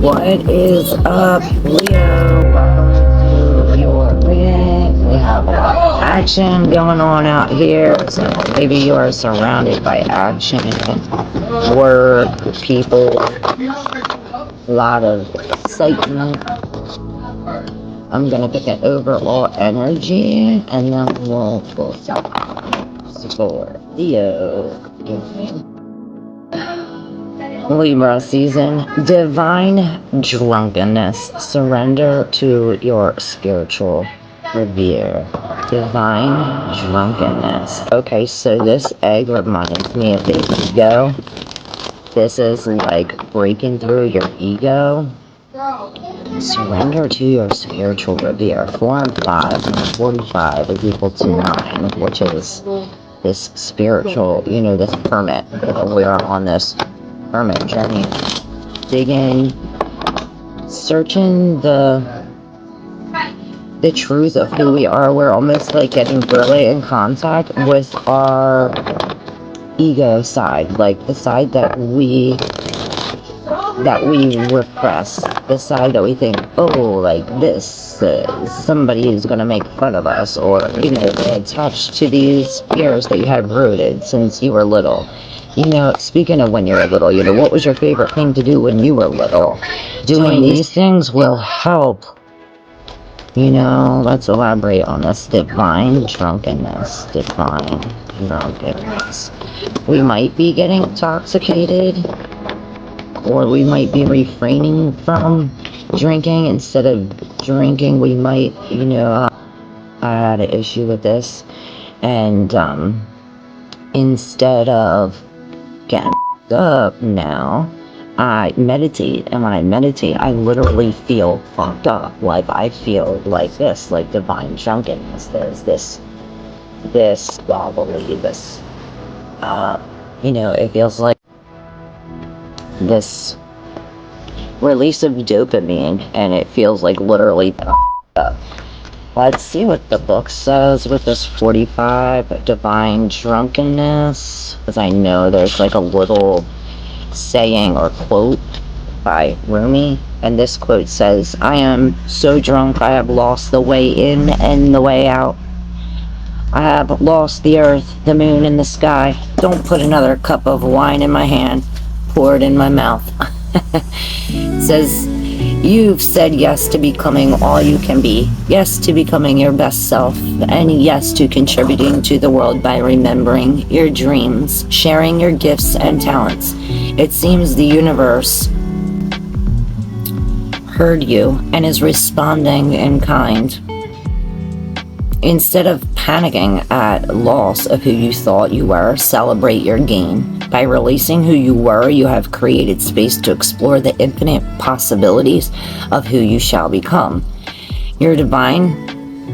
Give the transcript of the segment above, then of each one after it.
What is up, Leo? Welcome to your reading. We have a lot of action going on out here. So maybe you are surrounded by action, work, people, a lot of excitement. I'm gonna pick an overall energy, and then we'll pull for Leo. Libra season. Divine drunkenness. Surrender to your spiritual revere. Divine drunkenness. Okay, so this egg reminds me of the ego. This is like breaking through your ego. Surrender to your spiritual revere. 4 and 5. 45 is equal to 9, which is this spiritual, this hermit. We are on this hermit journey, digging, searching the truth of who we are. We're almost like getting really in contact with our ego side, like the side that we repress, the side that we think, oh, like this, somebody is gonna make fun of us, or attached to these fears that you have rooted since you were little. Speaking of when you were little, what was your favorite thing to do when you were little? Doing these things will help. Let's elaborate on this. Divine drunkenness. Divine drunkenness. We might be getting intoxicated, or we might be refraining from drinking instead of drinking. We might, I had an issue with this, and instead of getting up now, I meditate, and when I meditate, I literally feel fucked up. Like, I feel like this, like divine drunkenness. There's this wobbly, this, it feels like this release of dopamine, and it feels like literally up. Let's see what the book says with this 45, divine drunkenness, because I know there's like a little saying or quote by Rumi, and this quote says, "I am so drunk I have lost the way in and the way out. I have lost the earth, the moon, and the sky. Don't put another cup of wine in my hand, pour it in my mouth." It says, "You've said yes to becoming all you can be, yes to becoming your best self, and yes to contributing to the world by remembering your dreams, sharing your gifts and talents. It seems the universe heard you and is responding in kind. Instead of panicking at loss of who you thought you were, celebrate your gain. By releasing who you were, you have created space to explore the infinite possibilities of who you shall become. Your divine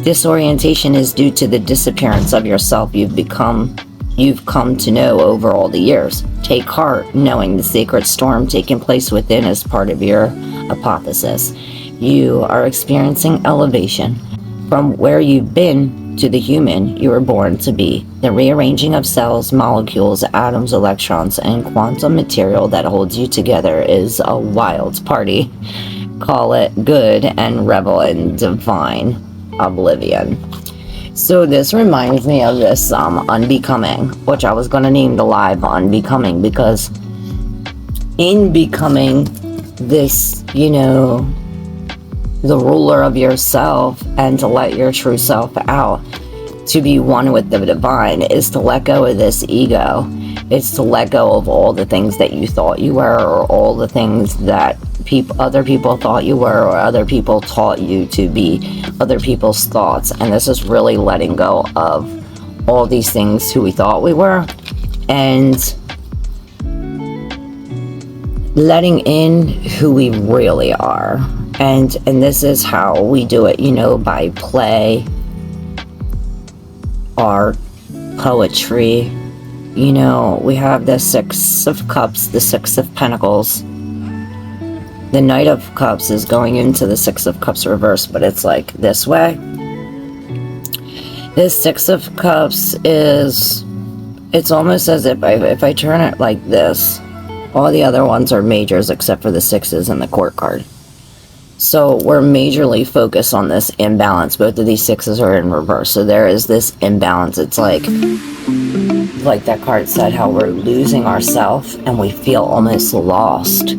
disorientation is due to the disappearance of yourself you've come to know over all the years. Take heart, knowing the sacred storm taking place within is part of your hypothesis. You are experiencing elevation from where you've been to the human you were born to be. The rearranging of cells, molecules, atoms, electrons, and quantum material that holds you together is a wild party. Call it good and revel in divine oblivion." So this reminds me of this unbecoming, which I was going to name the live unbecoming, because in becoming this, the ruler of yourself, and to let your true self out, to be one with the divine, is to let go of this ego. It's to let go of all the things that you thought you were, or all the things that other people thought you were, or other people taught you to be, other people's thoughts. And this is really letting go of all these things who we thought we were, and letting in who we really are. And this is how we do it, by play, art, poetry. We have the 6 of Cups, the 6 of Pentacles. The Knight of Cups is going into the 6 of Cups reverse, but it's like this way. This 6 of Cups it's almost as if I turn it like this, All the other ones are majors except for the 6s and the court card. So we're majorly focused on this imbalance. Both of these 6s are in reverse. So there is this imbalance. It's like that card said, how we're losing ourselves and we feel almost lost.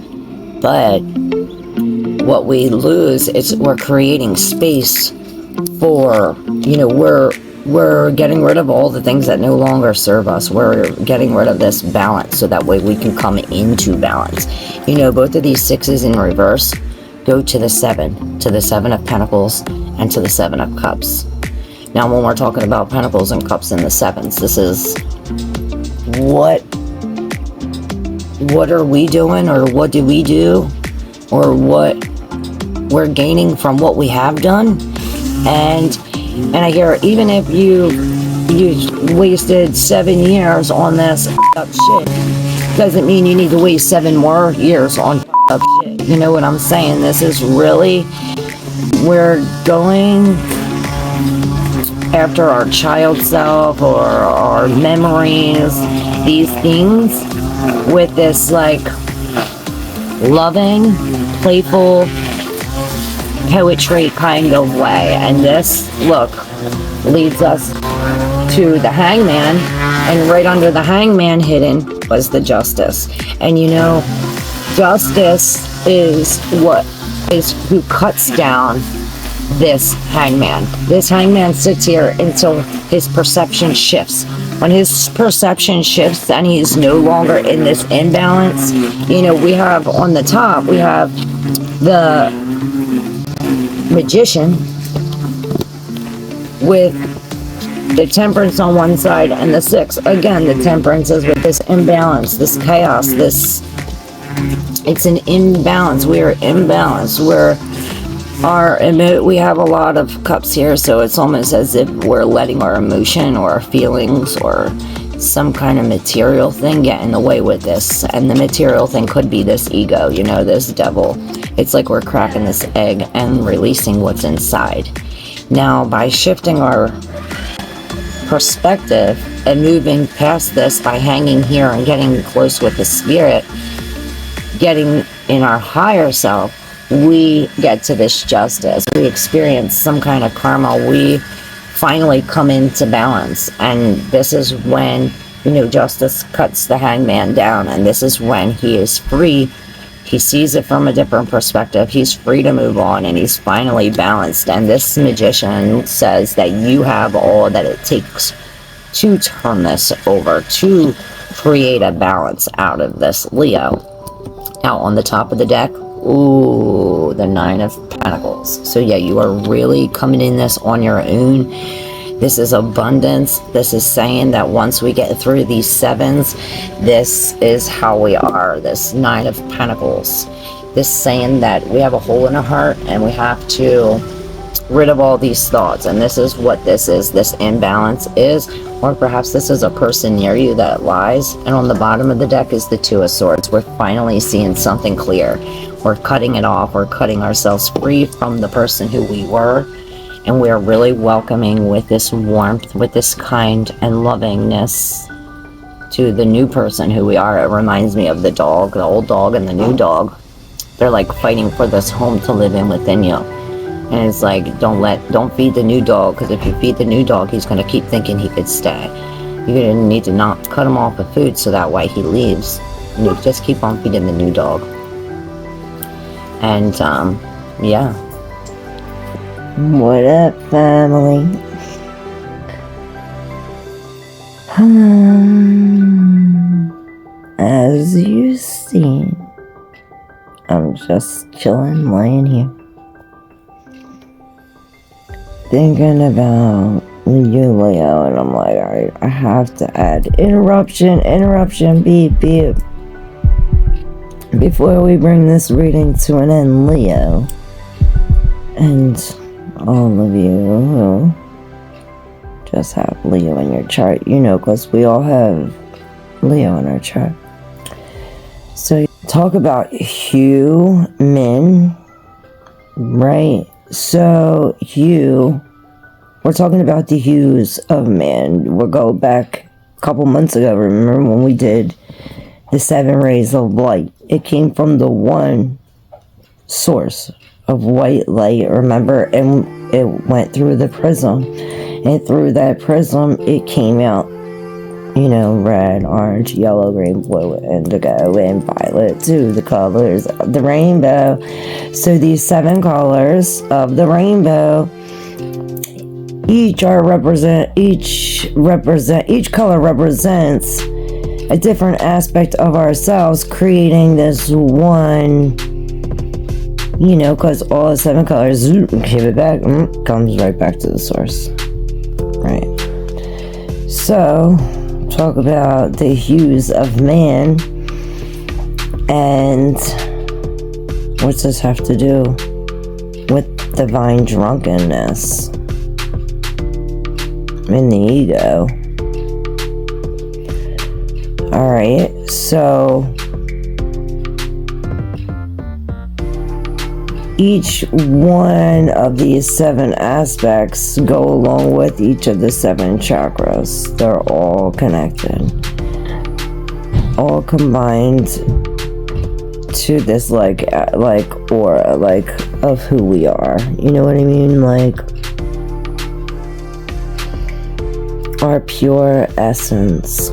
But what we lose is we're creating space for, you know, we're getting rid of all the things that no longer serve us. We're getting rid of this balance so that way we can come into balance. You know, both of these 6s in reverse go to the 7 of Pentacles and to the 7 of Cups. Now, when we're talking about Pentacles and Cups in the 7s, this is what are we doing, or what do we do, or what we're gaining from what we have done. And I hear, even if you wasted 7 years on this up shit, doesn't mean you need to waste 7 more years on up shit. You know what I'm saying? This is really, we're going after our child self or our memories, these things, with this like loving, playful poetry kind of way. And this, look, leads us to the Hangman, and right under the Hangman hidden was the Justice. And you know, Justice is who cuts down this Hangman. This Hangman sits here until his perception shifts. When his perception shifts and he's no longer in this imbalance, you know, we have on the top, we have the Magician with the Temperance on one side and the 6. Again, the Temperance is with this imbalance, this chaos, it's an imbalance. We're imbalanced. We have a lot of Cups here, so it's almost as if we're letting our emotion or our feelings or some kind of material thing get in the way with this. And the material thing could be this ego, you know, this devil. It's like we're cracking this egg and releasing what's inside. Now, by shifting our perspective and moving past this, by hanging here and getting close with the spirit, getting in our higher self, we get to this Justice. We experience some kind of karma. We finally come into balance. And this is when, you know, Justice cuts the Hangman down. And this is when he is free. He sees it from a different perspective. He's free to move on, and he's finally balanced. And this Magician says that you have all that it takes to turn this over, to create a balance out of this, Leo. Now, on the top of the deck, ooh, the 9 of Pentacles. So yeah, you are really coming in this on your own. This is abundance. This is saying that once we get through these 7s, this is how we are. This 9 of Pentacles. This saying that we have a hole in our heart and we have to rid of all these thoughts. And this is what this is. This imbalance is. Or perhaps this is a person near you that lies. And on the bottom of the deck is the 2 of Swords. We're finally seeing something clear. We're cutting it off. We're cutting ourselves free from the person who we were. And we're really welcoming with this warmth, with this kind and lovingness to the new person who we are. It reminds me of the dog, the old dog and the new dog. They're like fighting for this home to live in within you. And it's like, don't feed the new dog, because if you feed the new dog, he's going to keep thinking he could stay. You're going to need to not cut him off with food so that way he leaves. And you just keep on feeding the new dog. And, yeah. What up, family? As you see, I'm just chilling, laying here, thinking about you, Leo, and I'm like, alright, I have to add interruption, beep, beep. Before we bring this reading to an end, Leo, and all of you who just have Leo in your chart, you know, because we all have Leo in our chart. So, talk about human, right? So, we're talking about the hues of man. We'll go back a couple months ago. Remember when we did the 7 rays of light. It came from the one source of white light, remember? And it went through the prism. And through that prism, it came out, you know, red, orange, yellow, green, blue, indigo, and violet, too, the colors of the rainbow. So these 7 colors of the rainbow, each color represents a different aspect of ourselves, creating this one, you know, because all the 7 colors, give it back, comes right back to the source. Right. So, talk about the hues of man, and what's this have to do with divine drunkenness in the ego? Alright, so each one of these 7 aspects go along with each of the 7 chakras. They're all connected, all combined to this like aura, like, of who we are. You know what I mean? Like our pure essence.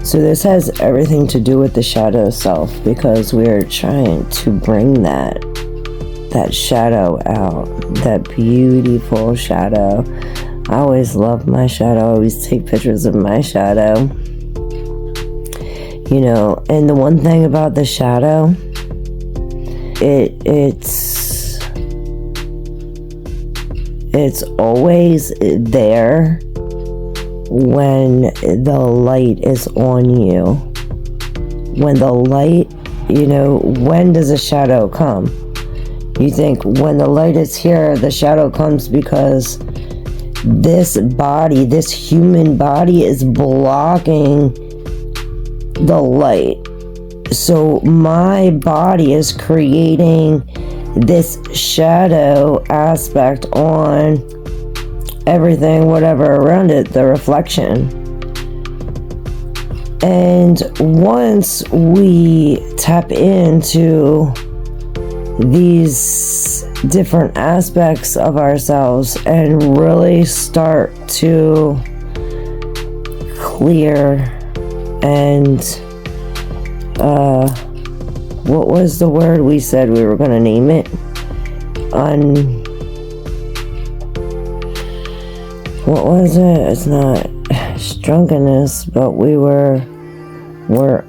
So this has everything to do with the shadow self, because we're trying to bring that shadow out, that beautiful shadow. I always love my shadow. I always take pictures of my shadow. You know, and the one thing about the shadow, it's always there when the light is on you. When the light, you know, when does a shadow come? You think when the light is here, the shadow comes because this body, this human body, is blocking the light. So my body is creating this shadow aspect on everything, whatever around it, the reflection. And once we tap into these different aspects of ourselves and really start to clear and what was the word we said we were going to name it? What was it? It's not drunkenness, but we're what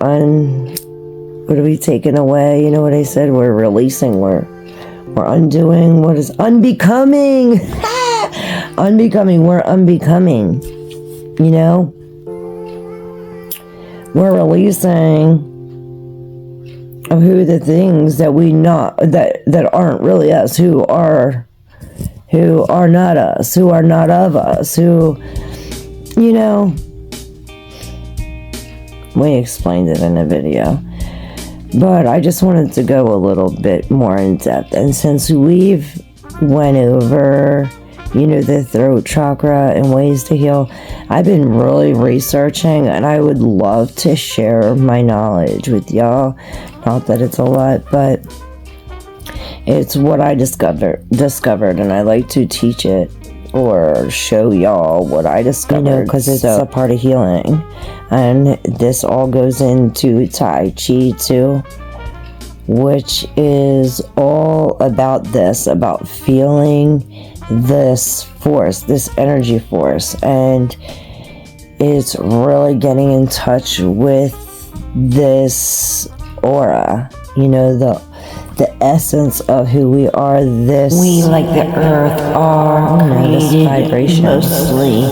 are we taking away? You know what I said? We're releasing, we're undoing, what is unbecoming? Unbecoming, we're unbecoming. You know? We're releasing of who the things that we not, that aren't really us, who are not us, who are not of us, who, you know, we explained it in a video, but I just wanted to go a little bit more in depth. And since we've went over, you know, the throat chakra and ways to heal, I've been really researching, and I would love to share my knowledge with y'all. Not that it's a lot, but it's what I discovered, and I like to teach it or show y'all what I discovered, you know, because it's a part of healing. And this all goes into Tai Chi too, which is all about this, about feeling this force, this energy force, and it's really getting in touch with this aura, you know, the essence of who we are. We, like the earth, are created mostly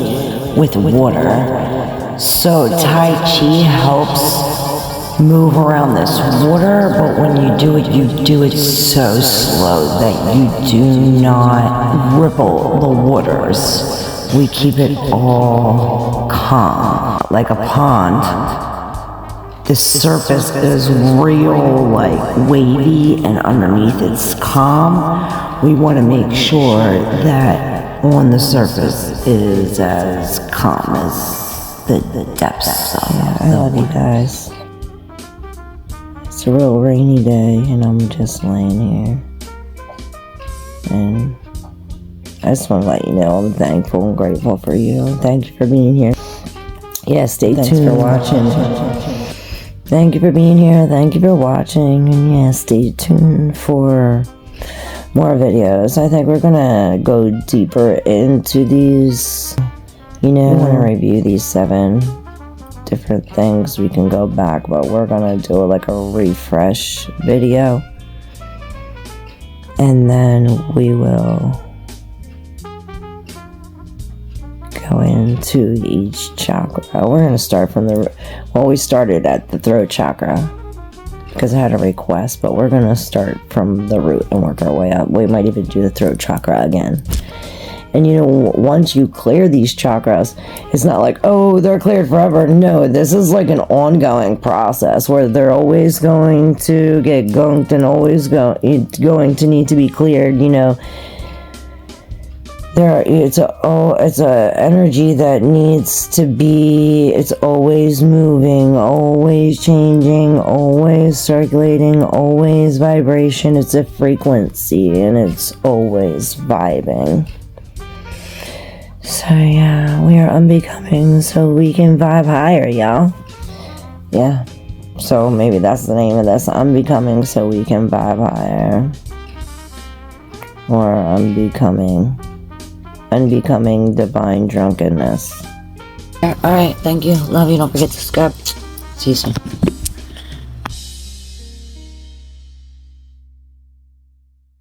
with water. So Tai Chi helps move around this water, but when you do it so slow that you do not ripple the waters. We keep it all calm, like a pond. The surface is real, like wavy, and underneath it's calm. We want to make sure that on the surface is as calm as the depths of I love you guys. It's a real rainy day and I'm just laying here. And I just want to let you know I'm thankful and grateful for you. Thank you for being here. Yeah, stay tuned. Thanks for watching. Thank you for being here. Thank you for watching. And yeah, stay tuned for more videos. I think we're gonna go deeper into these. You know, I'm gonna review these 7 different things. We can go back, but we're gonna do like a refresh video. And then we will go into each chakra. We're gonna start from we started at the throat chakra because I had a request, but we're gonna start from the root and work our way up. We might even do the throat chakra again. And you know, once you clear these chakras, it's not like, oh, they're cleared forever. No, this is like an ongoing process where they're always going to get gunked and always going to need to be cleared, you know. It's a energy that needs to be, it's always moving, always changing, always circulating, always vibration. It's a frequency and it's always vibing. So yeah, we are unbecoming so we can vibe higher, y'all. Yeah, so maybe that's the name of this, unbecoming so we can vibe higher. Or unbecoming divine drunkenness. Alright, thank you, love you, don't forget to subscribe. See you soon.